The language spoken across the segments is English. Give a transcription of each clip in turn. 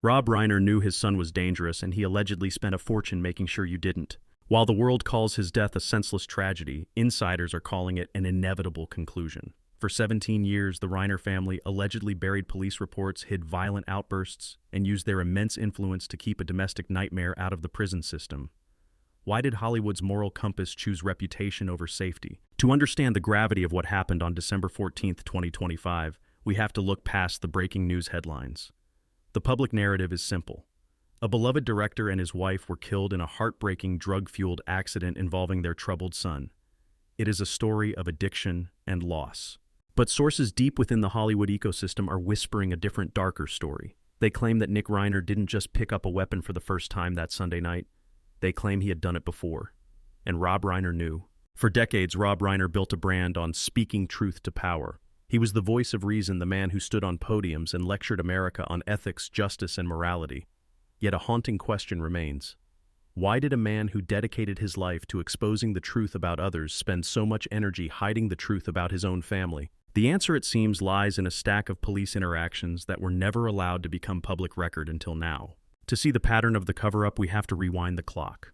Rob Reiner knew his son was dangerous, and he allegedly spent a fortune making sure you didn't. While the world calls his death a senseless tragedy, insiders are calling it an inevitable conclusion. For 17 years, the Reiner family allegedly buried police reports, hid violent outbursts, and used their immense influence to keep a domestic nightmare out of the prison system. Why did Hollywood's moral compass choose reputation over safety? To understand the gravity of what happened on December 14, 2025, we have to look past the breaking news headlines. The public narrative is simple. A beloved director and his wife were killed in a heartbreaking drug-fueled accident involving their troubled son. It is a story of addiction and loss. But sources deep within the Hollywood ecosystem are whispering a different, darker story. They claim that Nick Reiner didn't just pick up a weapon for the first time that Sunday night. They claim he had done it before. And Rob Reiner knew. For decades, Rob Reiner built a brand on speaking truth to power. He was the voice of reason, the man who stood on podiums and lectured America on ethics, justice, and morality. Yet a haunting question remains. Why did a man who dedicated his life to exposing the truth about others spend so much energy hiding the truth about his own family? The answer, it seems, lies in a stack of police interactions that were never allowed to become public record until now. To see the pattern of the cover-up, we have to rewind the clock.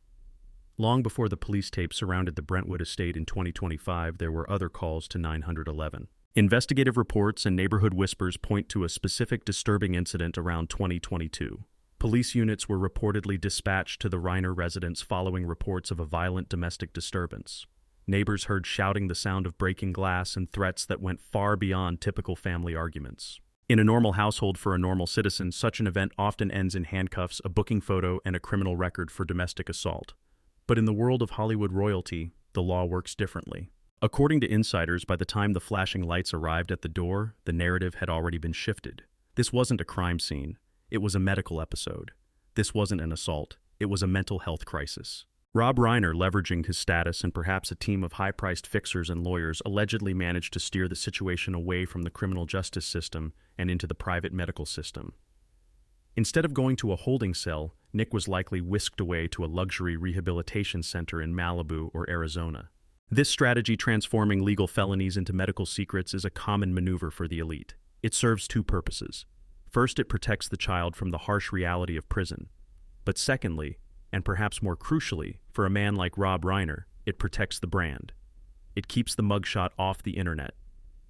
Long before the police tape surrounded the Brentwood estate in 2025, there were other calls to 911. Investigative reports and neighborhood whispers point to a specific disturbing incident around 2022. Police units were reportedly dispatched to the Reiner residence following reports of a violent domestic disturbance. Neighbors heard shouting, the sound of breaking glass, and threats that went far beyond typical family arguments. In a normal household for a normal citizen, such an event often ends in handcuffs, a booking photo, and a criminal record for domestic assault. But in the world of Hollywood royalty, the law works differently. According to insiders, by the time the flashing lights arrived at the door, the narrative had already been shifted. This wasn't a crime scene. It was a medical episode. This wasn't an assault. It was a mental health crisis. Rob Reiner, leveraging his status and perhaps a team of high-priced fixers and lawyers, allegedly managed to steer the situation away from the criminal justice system and into the private medical system. Instead of going to a holding cell, Nick was likely whisked away to a luxury rehabilitation center in Malibu or Arizona. This strategy, transforming legal felonies into medical secrets, is a common maneuver for the elite. It serves two purposes. First, it protects the child from the harsh reality of prison. But secondly, and perhaps more crucially, for a man like Rob Reiner, it protects the brand. It keeps the mugshot off the internet.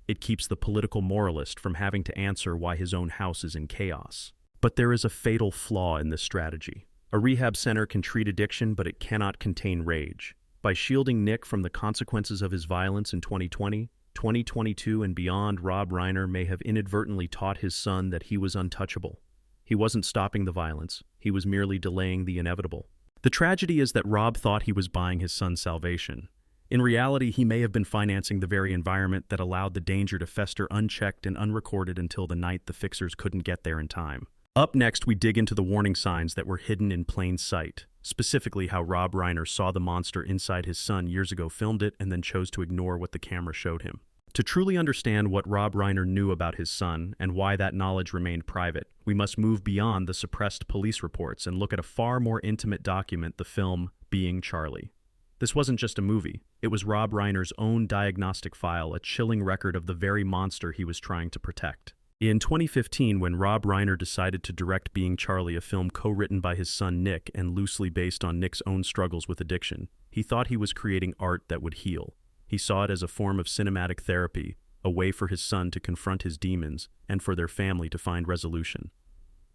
It keeps the political moralist from having to answer why his own house is in chaos. But there is a fatal flaw in this strategy. A rehab center can treat addiction, but it cannot contain rage. By shielding Nick from the consequences of his violence in 2020, 2022, and beyond, Rob Reiner may have inadvertently taught his son that he was untouchable. He wasn't stopping the violence. He was merely delaying the inevitable. The tragedy is that Rob thought he was buying his son's salvation. In reality, he may have been financing the very environment that allowed the danger to fester unchecked and unrecorded until the night the fixers couldn't get there in time. Up next, we dig into the warning signs that were hidden in plain sight, specifically how Rob Reiner saw the monster inside his son years ago, filmed it, and then chose to ignore what the camera showed him. To truly understand what Rob Reiner knew about his son and why that knowledge remained private, we must move beyond the suppressed police reports and look at a far more intimate document, the film Being Charlie. This wasn't just a movie. It was Rob Reiner's own diagnostic file, a chilling record of the very monster he was trying to protect. In 2015, when Rob Reiner decided to direct Being Charlie, a film co-written by his son Nick and loosely based on Nick's own struggles with addiction, he thought he was creating art that would heal. He saw it as a form of cinematic therapy, a way for his son to confront his demons and for their family to find resolution.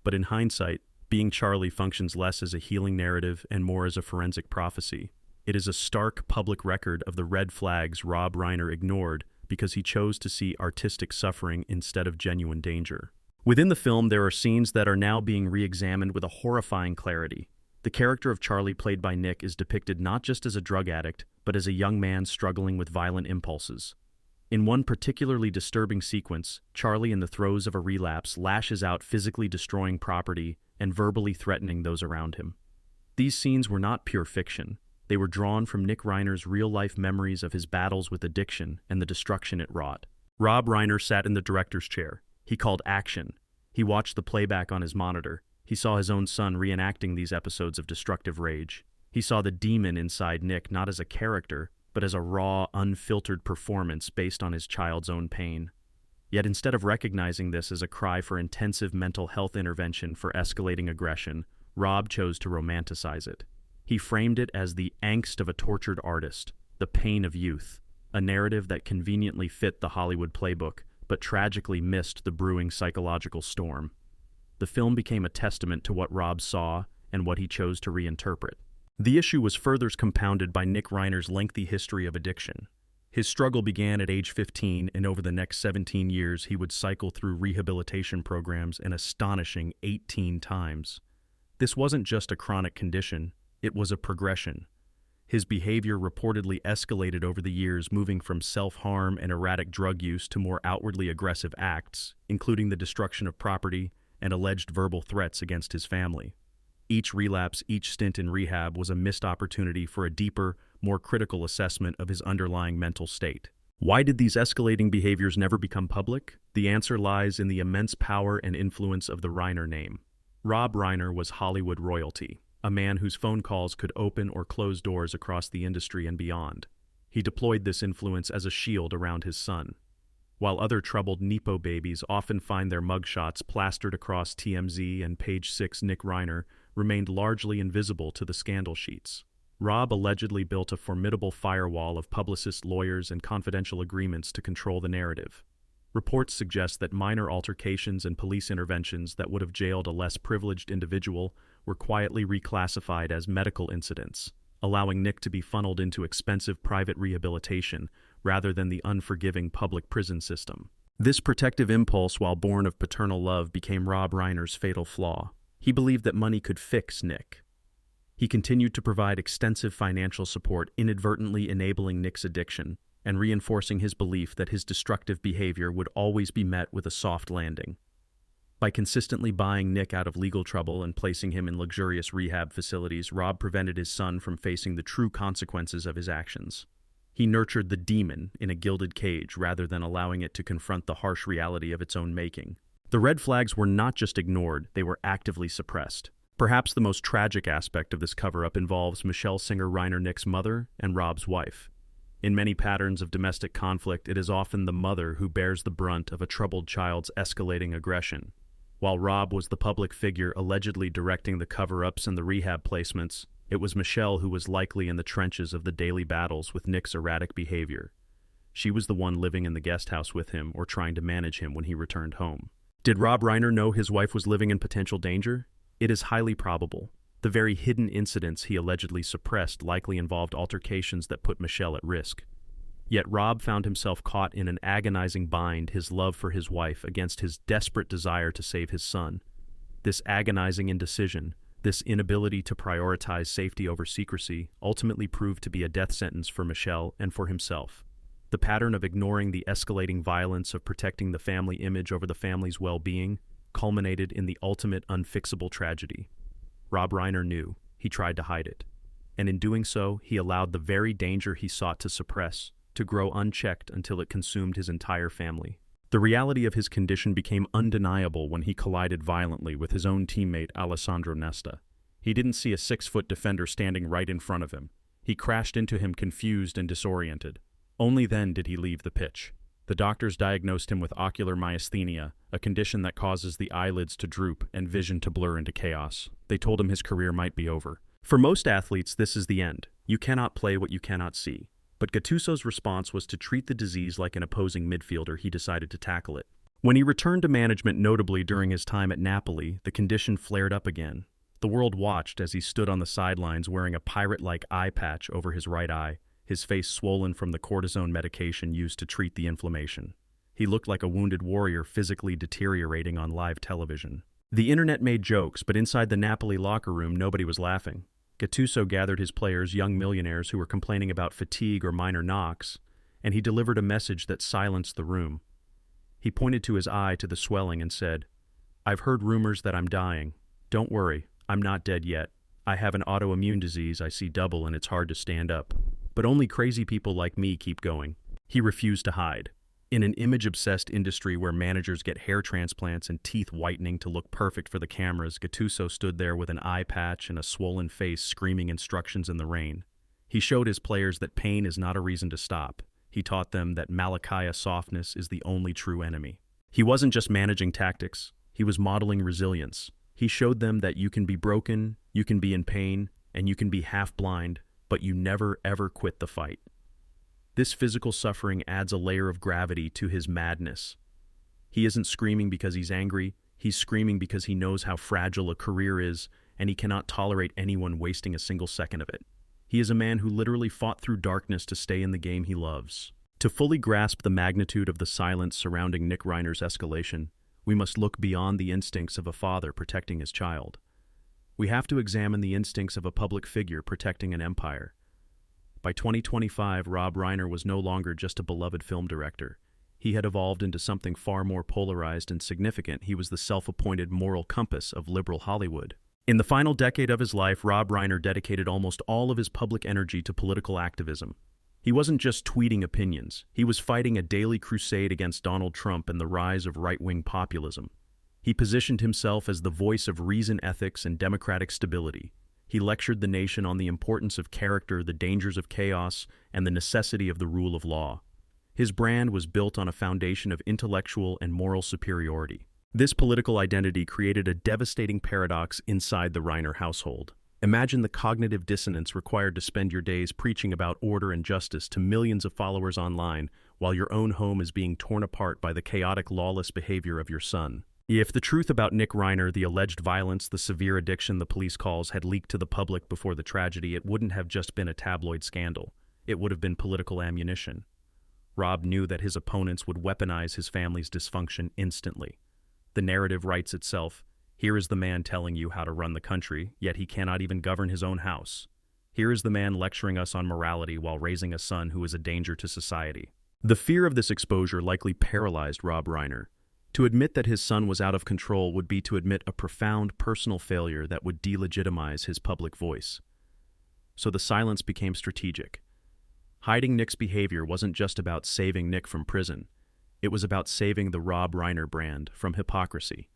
But in hindsight, Being Charlie functions less as a healing narrative and more as a forensic prophecy. It is a stark public record of the red flags Rob Reiner ignored because he chose to see artistic suffering instead of genuine danger. Within the film, there are scenes that are now being re-examined with a horrifying clarity. The character of Charlie, played by Nick, is depicted not just as a drug addict, but as a young man struggling with violent impulses. In one particularly disturbing sequence, Charlie, in the throes of a relapse, lashes out, physically destroying property and verbally threatening those around him. These scenes were not pure fiction. They were drawn from Nick Reiner's real-life memories of his battles with addiction and the destruction it wrought. Rob Reiner sat in the director's chair. He called action. He watched the playback on his monitor. He saw his own son reenacting these episodes of destructive rage. He saw the demon inside Nick not as a character, but as a raw, unfiltered performance based on his child's own pain. Yet instead of recognizing this as a cry for intensive mental health intervention for escalating aggression, Rob chose to romanticize it. He framed it as the angst of a tortured artist, the pain of youth, a narrative that conveniently fit the Hollywood playbook, but tragically missed the brewing psychological storm. The film became a testament to what Rob saw and what he chose to reinterpret. The issue was further compounded by Nick Reiner's lengthy history of addiction. His struggle began at age 15, and over the next 17 years he would cycle through rehabilitation programs an astonishing 18 times. This wasn't just a chronic condition, it was a progression. His behavior reportedly escalated over the years, moving from self-harm and erratic drug use to more outwardly aggressive acts, including the destruction of property and alleged verbal threats against his family. Each relapse, each stint in rehab was a missed opportunity for a deeper, more critical assessment of his underlying mental state. Why did these escalating behaviors never become public? The answer lies in the immense power and influence of the Reiner name. Rob Reiner was Hollywood royalty, a man whose phone calls could open or close doors across the industry and beyond. He deployed this influence as a shield around his son. While other troubled Nepo babies often find their mugshots plastered across TMZ and Page Six, Nick Reiner remained largely invisible to the scandal sheets. Rob allegedly built a formidable firewall of publicists, lawyers, and confidential agreements to control the narrative. Reports suggest that minor altercations and police interventions that would have jailed a less privileged individual were quietly reclassified as medical incidents, allowing Nick to be funneled into expensive private rehabilitation rather than the unforgiving public prison system. This protective impulse, while born of paternal love, became Rob Reiner's fatal flaw. He believed that money could fix Nick. He continued to provide extensive financial support, inadvertently enabling Nick's addiction and reinforcing his belief that his destructive behavior would always be met with a soft landing. By consistently buying Nick out of legal trouble and placing him in luxurious rehab facilities, Rob prevented his son from facing the true consequences of his actions. He nurtured the demon in a gilded cage rather than allowing it to confront the harsh reality of its own making. The red flags were not just ignored, they were actively suppressed. Perhaps the most tragic aspect of this cover-up involves Michelle Singer Reiner, Nick's mother, and Rob's wife. In many patterns of domestic conflict, it is often the mother who bears the brunt of a troubled child's escalating aggression. While Rob was the public figure allegedly directing the cover-ups and the rehab placements, it was Michelle who was likely in the trenches of the daily battles with Nick's erratic behavior. She was the one living in the guest house with him or trying to manage him when he returned home. Did Rob Reiner know his wife was living in potential danger? It is highly probable. The very hidden incidents he allegedly suppressed likely involved altercations that put Michelle at risk. Yet Rob found himself caught in an agonizing bind, his love for his wife against his desperate desire to save his son. This agonizing indecision, this inability to prioritize safety over secrecy, ultimately proved to be a death sentence for Michelle and for himself. The pattern of ignoring the escalating violence of protecting the family image over the family's well-being culminated in the ultimate unfixable tragedy. Rob Reiner knew. He tried to hide it. And in doing so, he allowed the very danger he sought to suppress to grow unchecked until it consumed his entire family. The reality of his condition became undeniable when he collided violently with his own teammate Alessandro Nesta. He didn't see a 6-foot defender standing right in front of him. He crashed into him confused and disoriented. Only then did he leave the pitch. The doctors diagnosed him with ocular myasthenia, a condition that causes the eyelids to droop and vision to blur into chaos. They told him his career might be over. For most athletes, this is the end. You cannot play what you cannot see. But Gattuso's response was to treat the disease like an opposing midfielder. He decided to tackle it. When he returned to management, notably during his time at Napoli, the condition flared up again. The world watched as he stood on the sidelines wearing a pirate-like eye patch over his right eye, his face swollen from the cortisone medication used to treat the inflammation. He looked like a wounded warrior physically deteriorating on live television. The internet made jokes, but inside the Napoli locker room, nobody was laughing. Gattuso gathered his players, young millionaires who were complaining about fatigue or minor knocks, and he delivered a message that silenced the room. He pointed to his eye to the swelling and said, "I've heard rumors that I'm dying. Don't worry, I'm not dead yet. I have an autoimmune disease, I see double, and it's hard to stand up. But only crazy people like me keep going." He refused to hide. In an image-obsessed industry where managers get hair transplants and teeth whitening to look perfect for the cameras, Gattuso stood there with an eye patch and a swollen face screaming instructions in the rain. He showed his players that pain is not a reason to stop. He taught them that Malakaya softness is the only true enemy. He wasn't just managing tactics, he was modeling resilience. He showed them that you can be broken, you can be in pain, and you can be half-blind, but you never ever quit the fight. This physical suffering adds a layer of gravity to his madness. He isn't screaming because he's angry, he's screaming because he knows how fragile a career is, and he cannot tolerate anyone wasting a single second of it. He is a man who literally fought through darkness to stay in the game he loves. To fully grasp the magnitude of the silence surrounding Nick Reiner's escalation, we must look beyond the instincts of a father protecting his child. We have to examine the instincts of a public figure protecting an empire. By 2025, Rob Reiner was no longer just a beloved film director. He had evolved into something far more polarized and significant. He was the self-appointed moral compass of liberal Hollywood. In the final decade of his life, Rob Reiner dedicated almost all of his public energy to political activism. He wasn't just tweeting opinions. He was fighting a daily crusade against Donald Trump and the rise of right-wing populism. He positioned himself as the voice of reason, ethics, and democratic stability. He lectured the nation on the importance of character, the dangers of chaos, and the necessity of the rule of law. His brand was built on a foundation of intellectual and moral superiority. This political identity created a devastating paradox inside the Reiner household. Imagine the cognitive dissonance required to spend your days preaching about order and justice to millions of followers online, while your own home is being torn apart by the chaotic, lawless behavior of your son. If the truth about Nick Reiner, the alleged violence, the severe addiction the police calls, had leaked to the public before the tragedy, it wouldn't have just been a tabloid scandal. It would have been political ammunition. Rob knew that his opponents would weaponize his family's dysfunction instantly. The narrative writes itself. Here is the man telling you how to run the country, yet he cannot even govern his own house. Here is the man lecturing us on morality while raising a son who is a danger to society. The fear of this exposure likely paralyzed Rob Reiner. To admit that his son was out of control would be to admit a profound personal failure that would delegitimize his public voice. So the silence became strategic. Hiding Nick's behavior wasn't just about saving Nick from prison. It was about saving the Rob Reiner brand from hypocrisy.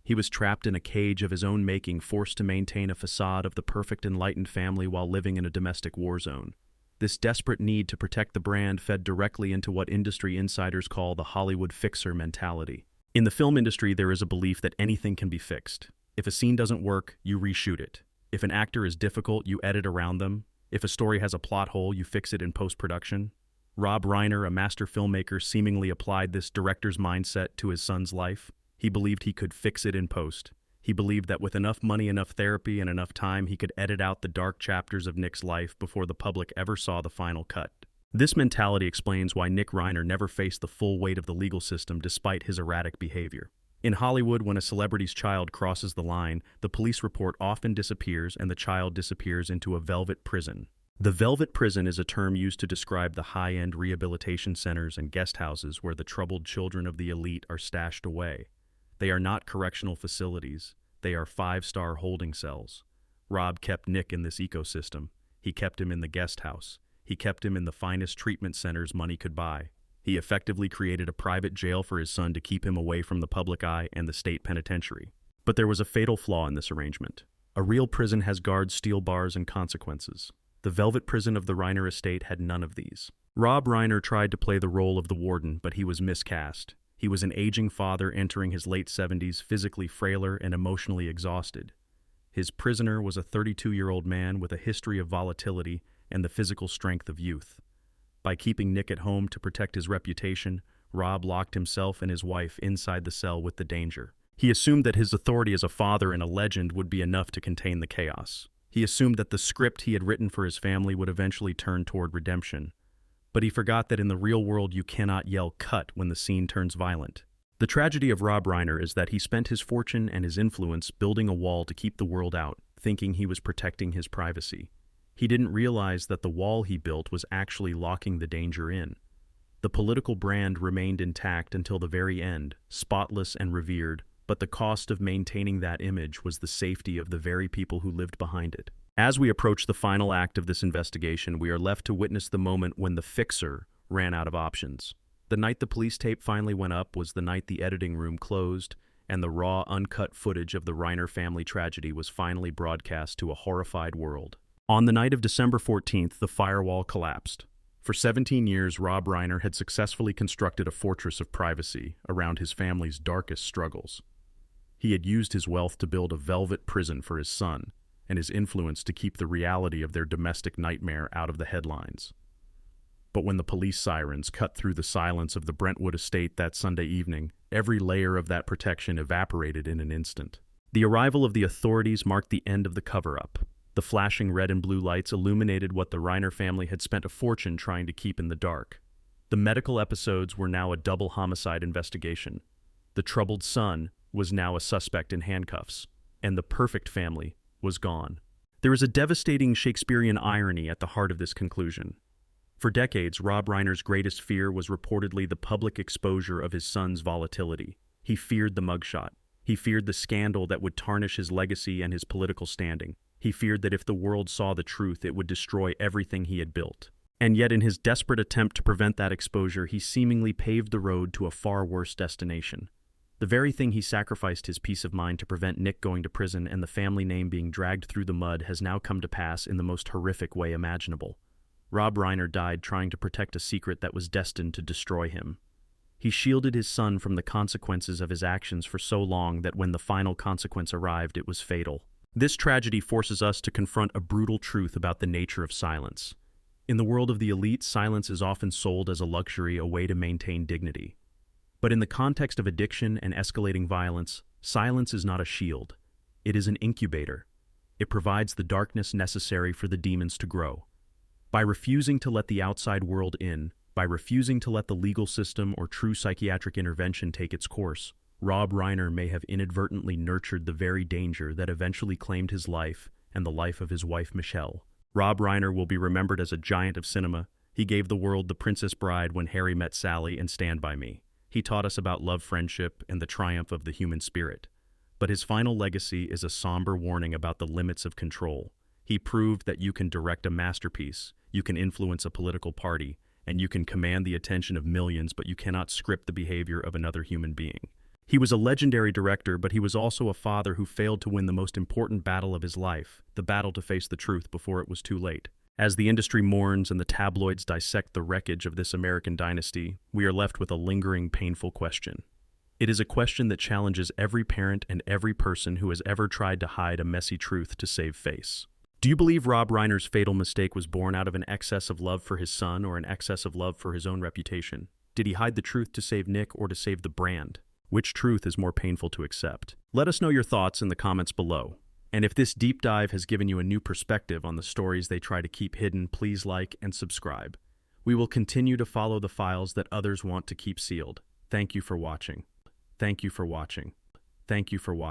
He was trapped in a cage of his own making, forced to maintain a facade of the perfect enlightened family while living in a domestic war zone. This desperate need to protect the brand fed directly into what industry insiders call the Hollywood fixer mentality. In the film industry, there is a belief that anything can be fixed. If a scene doesn't work, you reshoot it. If an actor is difficult, you edit around them. If a story has a plot hole, you fix it in post-production. Rob Reiner, a master filmmaker, seemingly applied this director's mindset to his son's life. He believed he could fix it in post. He believed that with enough money, enough therapy, and enough time, he could edit out the dark chapters of Nick's life before the public ever saw the final cut. This mentality explains why Nick Reiner never faced the full weight of the legal system despite his erratic behavior. In Hollywood, when a celebrity's child crosses the line, the police report often disappears and the child disappears into a velvet prison. The velvet prison is a term used to describe the high-end rehabilitation centers and guest houses where the troubled children of the elite are stashed away. They are not correctional facilities. They are 5-star holding cells. Rob kept Nick in this ecosystem. He kept him in the guest house. He kept him in the finest treatment centers money could buy. He effectively created a private jail for his son to keep him away from the public eye and the state penitentiary. But there was a fatal flaw in this arrangement. A real prison has guards, steel bars, and consequences. The velvet prison of the Reiner estate had none of these. Rob Reiner tried to play the role of the warden, but he was miscast. He was an aging father entering his late 70s, physically frailer and emotionally exhausted. His prisoner was a 32-year-old man with a history of volatility and the physical strength of youth. By keeping Nick at home to protect his reputation, Rob locked himself and his wife inside the cell with the danger. He assumed that his authority as a father and a legend would be enough to contain the chaos. He assumed that the script he had written for his family would eventually turn toward redemption. But he forgot that in the real world you cannot yell cut when the scene turns violent. The tragedy of Rob Reiner is that he spent his fortune and his influence building a wall to keep the world out, thinking he was protecting his privacy. He didn't realize that the wall he built was actually locking the danger in. The political brand remained intact until the very end, spotless and revered, but the cost of maintaining that image was the safety of the very people who lived behind it. As we approach the final act of this investigation, we are left to witness the moment when the fixer ran out of options. The night the police tape finally went up was the night the editing room closed, and the raw, uncut footage of the Reiner family tragedy was finally broadcast to a horrified world. On the night of December 14th, the firewall collapsed. For 17 years, Rob Reiner had successfully constructed a fortress of privacy around his family's darkest struggles. He had used his wealth to build a velvet prison for his son, and his influence to keep the reality of their domestic nightmare out of the headlines. But when the police sirens cut through the silence of the Brentwood estate that Sunday evening, every layer of that protection evaporated in an instant. The arrival of the authorities marked the end of the cover-up. The flashing red and blue lights illuminated what the Reiner family had spent a fortune trying to keep in the dark. The medical episodes were now a double homicide investigation. The troubled son was now a suspect in handcuffs, and the perfect family was gone. There is a devastating Shakespearean irony at the heart of this conclusion. For decades, Rob Reiner's greatest fear was reportedly the public exposure of his son's volatility. He feared the mugshot. He feared the scandal that would tarnish his legacy and his political standing. He feared that if the world saw the truth, it would destroy everything he had built. And yet, in his desperate attempt to prevent that exposure, he seemingly paved the road to a far worse destination. The very thing he sacrificed his peace of mind to prevent Nick going to prison and the family name being dragged through the mud has now come to pass in the most horrific way imaginable. Rob Reiner died trying to protect a secret that was destined to destroy him. He shielded his son from the consequences of his actions for so long that when the final consequence arrived, it was fatal. This tragedy forces us to confront a brutal truth about the nature of silence. In the world of the elite, silence is often sold as a luxury, a way to maintain dignity. But in the context of addiction and escalating violence, silence is not a shield. It is an incubator. It provides the darkness necessary for the demons to grow. By refusing to let the outside world in, by refusing to let the legal system or true psychiatric intervention take its course, Rob Reiner may have inadvertently nurtured the very danger that eventually claimed his life and the life of his wife, Michelle. Rob Reiner will be remembered as a giant of cinema. He gave the world The Princess Bride, When Harry Met Sally, and Stand By Me. He taught us about love, friendship, and the triumph of the human spirit. But his final legacy is a somber warning about the limits of control. He proved that you can direct a masterpiece, you can influence a political party, and you can command the attention of millions, but you cannot script the behavior of another human being. He was a legendary director, but he was also a father who failed to win the most important battle of his life, the battle to face the truth before it was too late. As the industry mourns and the tabloids dissect the wreckage of this American dynasty, we are left with a lingering, painful question. It is a question that challenges every parent and every person who has ever tried to hide a messy truth to save face. Do you believe Rob Reiner's fatal mistake was born out of an excess of love for his son or an excess of love for his own reputation? Did he hide the truth to save Nick or to save the brand? Which truth is more painful to accept? Let us know your thoughts in the comments below. And if this deep dive has given you a new perspective on the stories they try to keep hidden, please like and subscribe. We will continue to follow the files that others want to keep sealed. Thank you for watching. Thank you for watching. Thank you for watching.